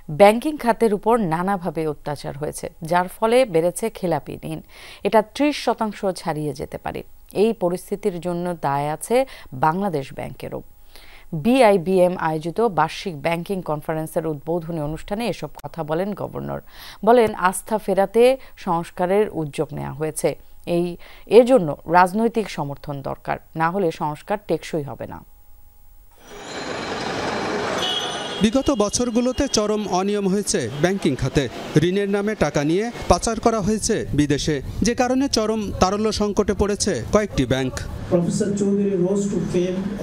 Banking খাতের উপর নানাভাবে অত্যাচার হয়েছে, যার ফলে বেড়েছে খেলাপি ঋণ। এটা ৩০% ছাড়িয়ে যেতে পারে। এই পরিস্থিতির জন্য দায় আছে বাংলাদেশ ব্যাংকেরও। বিআইবিএম আয়োজিত বার্ষিক ব্যাংকিং কনফারেন্সের উদ্বোধনী অনুষ্ঠানে এসব কথা বলেন গভর্নর। বলেন, আস্থা ফেরাতে সংস্কারের উদ্যোগ নেওয়া হয়েছে। এর জন্য রাজনৈতিক সমর্থন দরকার, না হলে সংস্কার টেকসই হবে না। বিগত বছরগুলোতে চরম অনিয়ম হয়েছে ব্যাংকিং খাতে। ঋণের নামে টাকা নিয়ে পাচার করা হয়েছে বিদেশে, যে কারণে চরম তারল্য সংকটে পড়েছে কয়েকটি ব্যাংক।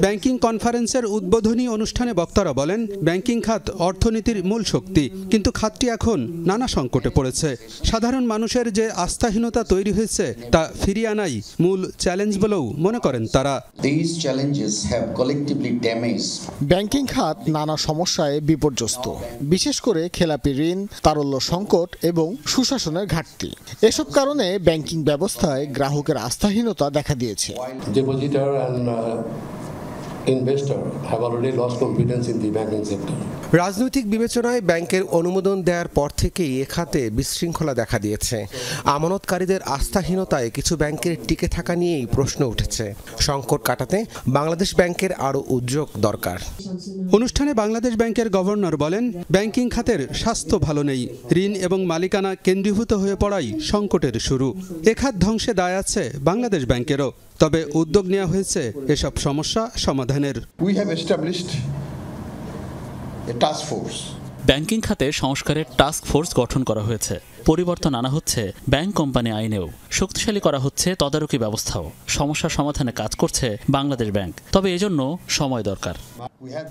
ব্যাংকিং কনফারেন্সের উদ্বোধনী অনুষ্ঠানে বক্তারা বলেন, ব্যাংকিং খাত অর্থনীতির মূল শক্তি, কিন্তু খাতটি এখন নানা সংকটে পড়েছে। সাধারণ মানুষের যে আস্থাহীনতা তৈরি হয়েছে তা ফিরিয়ে আনাই মূল চ্যালেঞ্জ বলেও মনে করেন তারা। ব্যাংকিং খাত নানা সমস্যায় বিপর্যস্ত, বিশেষ করে খেলাপি ঋণ, তারল্য সংকট এবং সুশাসনের ঘাটতি। এসব কারণে ব্যাংকিং ব্যবস্থায় গ্রাহকের আস্থাহীনতা দেখা দিয়েছে। Depositor and investor have already lost confidence in the banking sector. রাজনৈতিক বিবেচনায় ব্যাংকের অনুমোদন দেওয়ার পর থেকেই এ খাতে বিশৃঙ্খলা দেখা দিয়েছে। আমানতকারীদের আস্থাহীনতায় কিছু ব্যাংকের টিকে থাকা নিয়েই প্রশ্ন উঠেছে। সংকট কাটাতে বাংলাদেশ ব্যাংকের আরও উদ্যোগ দরকার। অনুষ্ঠানে বাংলাদেশ ব্যাংকের গভর্নর বলেন, ব্যাংকিং খাতের স্বাস্থ্য ভালো নেই। ঋণ এবং মালিকানা কেন্দ্রীভূত হয়ে পড়াই সংকটের শুরু। এ খাত ধ্বংসে দায় আছে বাংলাদেশ ব্যাংকেরও। তবে উদ্যোগ নেওয়া হয়েছে এসব সমস্যা সমাধানের। ব্যাংকিং খাতে সংস্কারের টাস্ক ফোর্স গঠন করা হয়েছে। পরিবর্তন আনা হচ্ছে ব্যাংক কোম্পানি আইনেও, শক্তিশালী করা হচ্ছে তদারকি ব্যবস্থাও। সমস্যা সমাধানে কাজ করছে বাংলাদেশ ব্যাংক, তবে এজন্য সময় দরকার।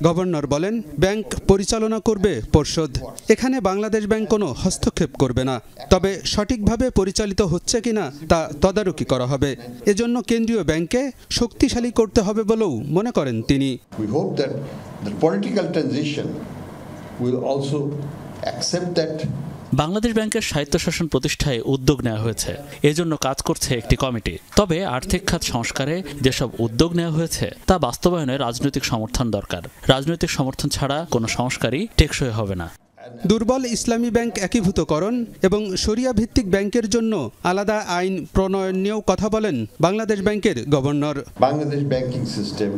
গভর্নর বলেন, ব্যাংক পরিচালনা করবে পর্ষদ। এখানে বাংলাদেশ ব্যাংক কোনো হস্তক্ষেপ করবে না, তবে সঠিকভাবে পরিচালিত হচ্ছে কিনা তা তদারকি করা হবে। এজন্য কেন্দ্রীয় ব্যাংককে শক্তিশালী করতে হবে বলেও মনে করেন তিনি। বাংলাদেশ ব্যাংকের স্বায়ত্তশাসন প্রতিষ্ঠায় উদ্যোগ নেওয়া হয়েছে। এজন্য কাজ করছে একটি কমিটি। তবে আর্থিক খাত সংস্কারে যেসব উদ্যোগ নেওয়া হয়েছে তা বাস্তবায়নে রাজনৈতিক সমর্থন দরকার। রাজনৈতিক সমর্থন ছাড়া কোনো সংস্কারই টেকসই হবে না। দুর্বল ইসলামী ব্যাংক একীভূতকরণ এবং শরিয়া ভিত্তিক ব্যাংকের জন্য আলাদা আইন প্রণয়ন নিয়েও কথা বলেন বাংলাদেশ ব্যাংকের governor. Bangladesh banking system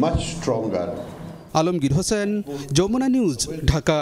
much stronger. Alamgir Hossain, Jamuna news, Dhaka.